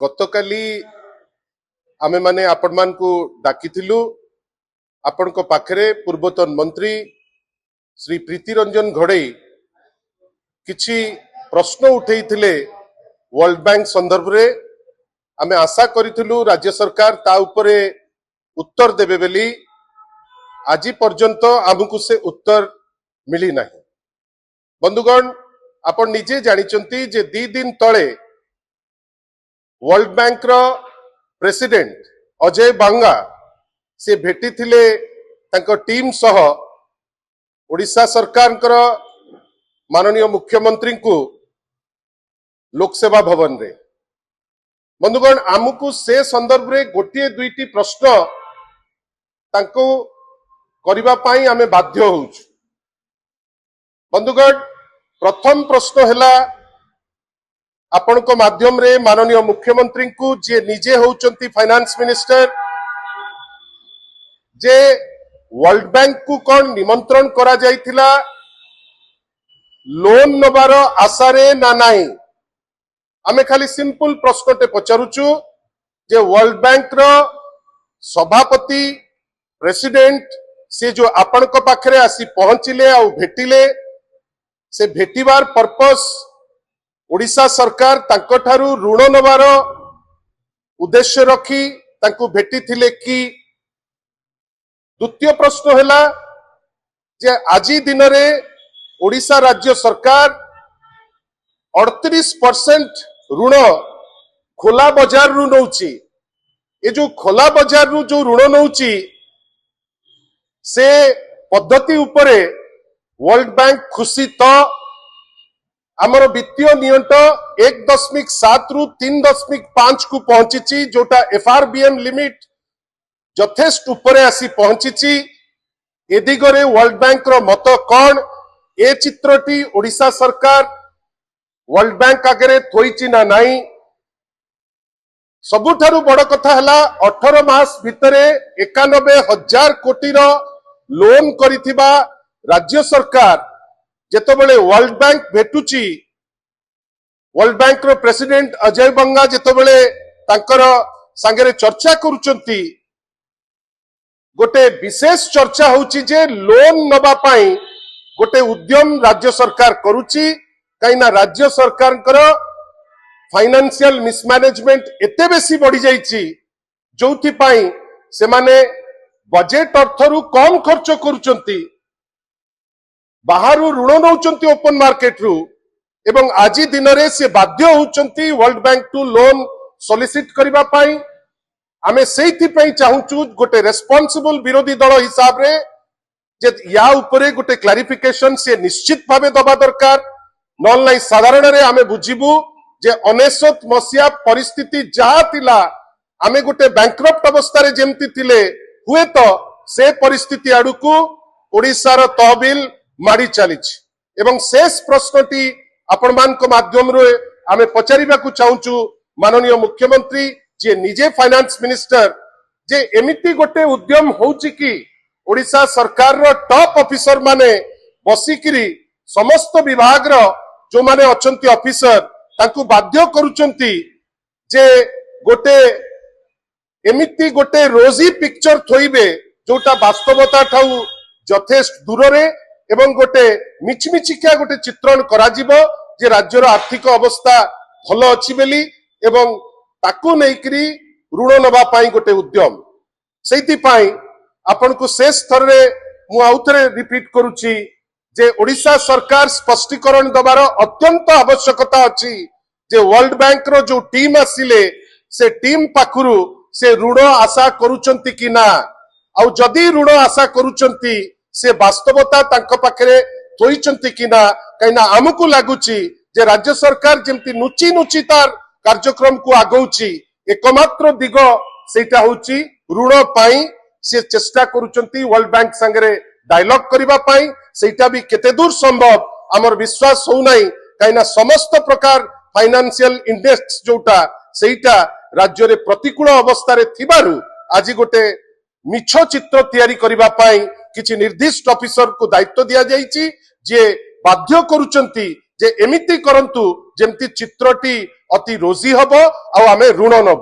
गतकाली आमे माने आपण मान को डाकिथिलु आपण को पाखरे पूर्वतन मंत्री श्री प्रीति रंजन घड़ई किछि प्रश्न उठेइथिले वर्ल्ड बैंक संदर्भ रे आमे आशा करिथिलु राज्य सरकार ता उपरे उत्तर देबे बेली आज पर्यंत आमको से उत्तर मिली नाही। बंधुगण आपण निजे जानिचंती जे 2 दिन तळे वर्ल्ड बैंक रो प्रेसिडेंट अजय बांगा से भेटी थिले तांको टीम सह ओडिशा सरकार माननीय मुख्यमंत्री को लोकसेवा भवन रे। बंधुगण आमको से संदर्भ रे गोटे दुईटी प्रश्न तांको करिबा पाई आमे बाध्य होउछु। बंधुगण प्रथम प्रश्न हैला आपण को माध्यम रे माननीय मुख्यमंत्री को जे निजे होउचंती फाइनेंस मिनिस्टर जे वर्ल्ड बैंक को कौन निमंत्रण करा जाइथिला लोन नबार आशा रे ना नाही। आमे खाली सिंपल प्रश्नटे पचारुचु जे वर्ल्ड बैंक रो सभापति प्रेसिडेंट से जो आपण को पाखरे आसी पहुंचिले आ भेटिले से भेटिबार पर्पस ओडिशा सरकार तांको ठारू ऋण नबार उद्देश्य रखी तांको भेटी थिले कि। द्वितीय प्रश्न हैला जे आजी दिन रे ओडिशा राज्य सरकार 38% ऋण खोला बाजार रु नौची। ये जो खोला बाजार रु जो ऋण नौची से पद्धति उपरे वर्ल्ड बैंक खुशी तो आमर वित्तीय नियंट 1.7 रु 3.5 को पहुंची जोटा एफआरबीएम लिमिट यथेष्ट उपरे आसी पहुंची। ए दिगरे वर्ल्ड बैंक रो मत कौन ए चित्रटी ओडिशा सरकार वर्ल्ड बैंक आगे थोइची ना नाही। सबुठारु बड़ कथा हला 18 मास भितरे 91,000 कोटी रो लोन करिथिबा राज्य सरकार जेतबेले वर्ल्ड बैंक भेटुची वर्ल्ड बैंक रो प्रेसिडेंट अजय बंगा जेतबेले तांकर संगे चर्चा करूचंती गोटे विशेष चर्चा होउची जे लोन नबा पाई गोटे उद्यम राज्य सरकार करूची। कहीं राज्य सरकार फाइनेंशियल मिसमैनेजमेंट एते बेसी बढ़ी जाइची जोथि पाई से माने बजेट अर्थरु कम खर्च करूचंती बाहरु ऋण नौचंती ओपन मार्केट रु एवं आजी दिन रे से बाध्य होउचंती वर्ल्ड बैंक टू लोन सोलिसिट करिबा पाई। आमे सेइथि पई चाहूचु गोटे रेस्पोंसिबल विरोधी दल हिसाब रे जे या उपरे गोटे क्लैरिफिकेशन से निश्चित भावे दबा दरकार। नॉन लाई साधारण रे आमे बुझिबु जे 19 मसिया परिस्थिति जहा थिला आमे गोटे बैंकरप्ट अवस्था रे जेमति थिले हुए तो से परिस्थिति आडुकु ओडिसा रो तहबिल माड़ी चलीछि। एवं शेष प्रश्नटी आपण मान को माध्यम रे आमे पचारिबा को चाहूचु माननीय मुख्यमंत्री जे निजे फाइनेंस मिनिस्टर जे एमिति गोटे उद्यम होउची कि ओडिशा सरकार रो टॉप ऑफिसर माने बसिकिरी समस्त विभाग रो जो माने अछंती ऑफिसर तांकु बाध्य करूचंती जे गोटे एमिति गोटे रोजी पिक्चर थोइबे जोटा वास्तवता ठाउ यथेष्ट दूर रे एवं गोटे मिचमिचिका गोटे चित्रण करा जिवो जे राज्यर आर्थिक अवस्था भलो अछि बेली एवं ताकू नेकरी ऋण नबा पाई गोटे उद्यम सेति पाई आपण को शेष थर रे मु आउथरे रिपीट करूची जे ओडिशा सरकार स्पष्टीकरण दबार अत्यंत आवश्यकता अछि जे वर्ल्ड बैंक रो जो टीम आसिले से टीम पाखुरु से ऋण आशा करूचंती कि ना आउ जदी ऋण आशा करूचंती से वास्तवता तांको पाखरे थोइचंती कि ना। कहिना आमको लागुची जे राज्य सरकार जेमती नुची नुची तार कार्यक्रम को आगौची एकमात्र दिग सेटा होची ऋण पाई से चेष्टा करूचंती वर्ल्ड बैंक संगे डायलॉग करिबा पाई सेटा भी केते दूर संभव आमर विश्वास हो नाही। कहिना समस्त प्रकार फाइनेंशियल इंडेक्स जोटा सेटा राज्य रे प्रतिकूल अवस्था रे थिबारु आज गोटे मिछ चित्र तैयारी करिबा पाई किछि निर्दिष्ट ऑफिसर को दायित्व दिया जाइछि जे बाध्य करूचंती जे एमिति करंतु जेमति चित्रटी ଅତି ରୋଜି ହବ ଆଉ ଆମେ ଋଣ ନବୁ।